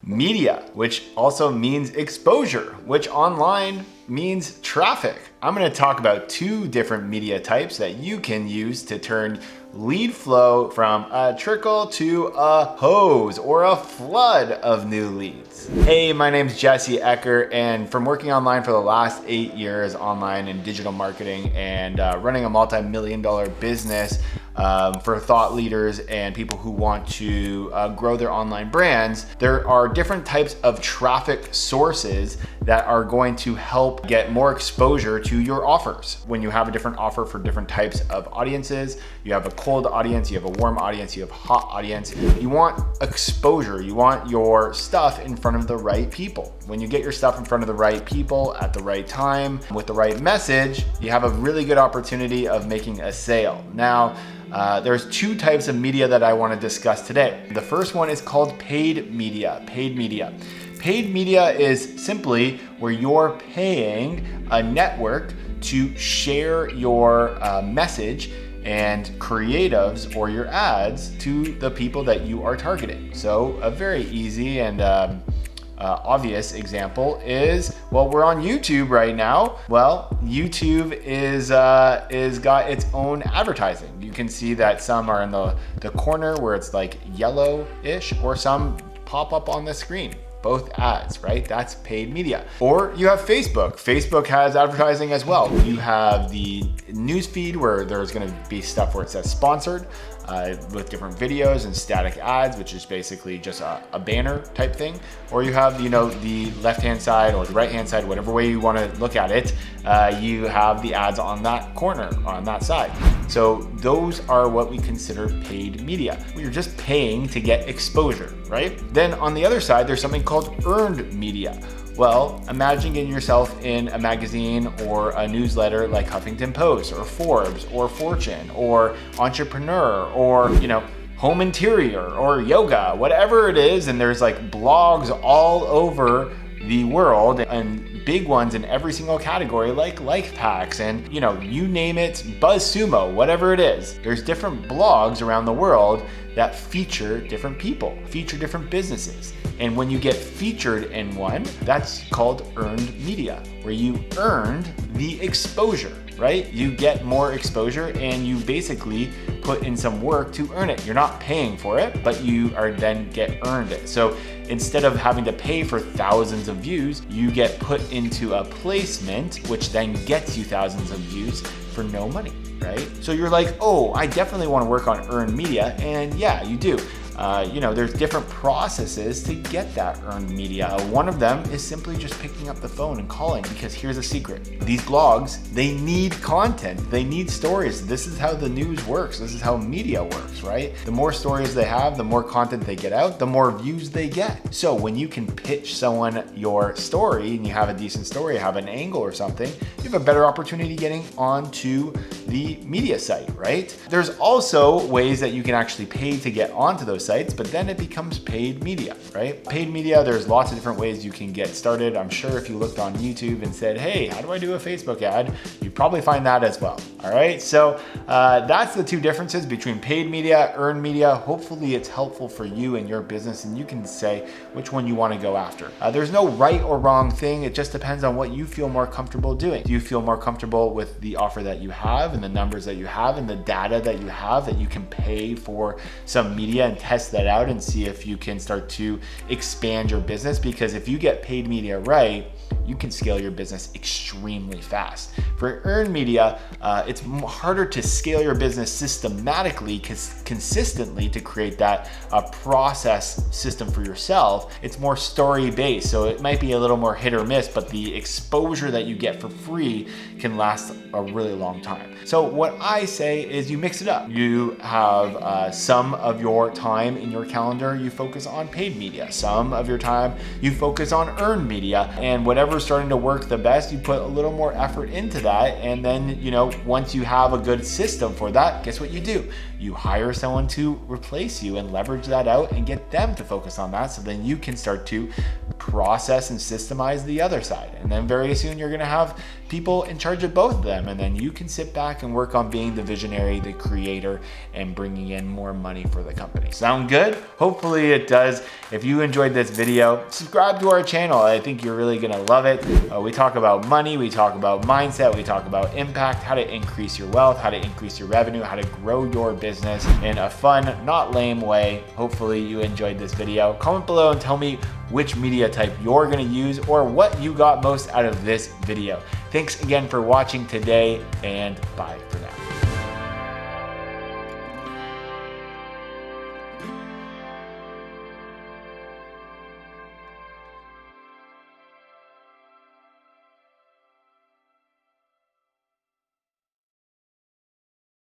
media, which also means exposure, which online means traffic. I'm going to talk about two different media types that you can use to turn lead flow from a trickle to a hose or a flood of new leads. Hey, my name's Jesse Eker, and from working online for the last 8 years online in digital marketing and running a multi-million-dollar business for thought leaders and people who want to grow their online brands, there are different types of traffic sources that are going to help get more exposure to your offers. When you have a different offer for different types of audiences, you have a cold audience, you have a warm audience, you have a hot audience, you want exposure, you want your stuff in front of the right people. When you get your stuff in front of the right people at the right time with the right message, you have a really good opportunity of making a sale. Now, there's two types of media that I want to discuss today. The first one is called paid media. Paid media. Paid media is simply where you're paying a network to share your message and creatives or your ads to the people that you are targeting. So a very easy and obvious example is, well, we're on YouTube right now. Well, YouTube is got its own advertising. You can see that some are in the corner where it's like yellow-ish, or some pop up on the screen. Both ads, right? That's paid media. Or you have Facebook. Facebook has advertising as well. You have the news feed where there's gonna be stuff where it says sponsored with different videos and static ads, which is basically just a banner type thing. Or you have, the left-hand side or the right-hand side, whatever way you wanna look at it, you have the ads on that corner, on that side. So those are what we consider paid media. You're just paying to get exposure, right? Then on the other side, there's something called earned media. Well, imagine getting yourself in a magazine or a newsletter like Huffington Post or Forbes or Fortune or Entrepreneur or, Home Interior or Yoga, whatever it is. And there's like blogs all over the world and big ones in every single category like Life Packs and, you name it, BuzzSumo, whatever it is. There's different blogs around the world that feature different people, feature different businesses. And when you get featured in one, that's called earned media, where you earned the exposure, right? You get more exposure and you basically put in some work to earn it. You're not paying for it, but you are then get earned it. So instead of having to pay for thousands of views, you get put into a placement, which then gets you thousands of views for no money, right? So you're like, oh, I definitely want to work on earned media. And yeah, you do. There's different processes to get that earned media. One of them is simply just picking up the phone and calling, because here's a secret. These blogs, they need content. They need stories. This is how the news works. This is how media works, right? The more stories they have, the more content they get out, the more views they get. So when you can pitch someone your story and you have a decent story, have an angle or something, you have a better opportunity getting onto the media site, right? There's also ways that you can actually pay to get onto those sites, but then it becomes paid media, right? Paid media, there's lots of different ways you can get started. I'm sure if you looked on YouTube and said, hey, how do I do a Facebook ad? You'd probably find that as well, all right? So that's the two differences between paid media, earned media. Hopefully it's helpful for you and your business, and you can say which one you want to go after. There's no right or wrong thing. It just depends on what you feel more comfortable doing. Do you feel more comfortable with the offer that you have and the numbers that you have and the data that you have that you can pay for some media and test that out and see if you can start to expand your business? Because if you get paid media right, you can scale your business extremely fast. For earned media, it's harder to scale your business systematically, consistently, to create that process system for yourself. It's more story based, so it might be a little more hit or miss, but the exposure that you get for free can last a really long time. So what I say is you mix it up. You have some of your time in your calendar, you focus on paid media. Some of your time, you focus on earned media, and whatever's starting to work the best, you put a little more effort into that. And then, once you have a good system for that, guess what you do? You hire someone to replace you and leverage that out and get them to focus on that. So then you can start to process and systemize the other side. And then very soon you're gonna have people in charge of both of them. And then you can sit back and work on being the visionary, the creator, and bringing in more money for the company. Sound good? Hopefully it does. If you enjoyed this video, subscribe to our channel. I think you're really gonna love it. We talk about money, we talk about mindset, we talk about impact, how to increase your wealth, how to increase your revenue, how to grow your business in a fun, not lame way. Hopefully you enjoyed this video. Comment below and tell me which media type you're gonna use or what you got most out of this video. Thanks again for watching today, and bye for now.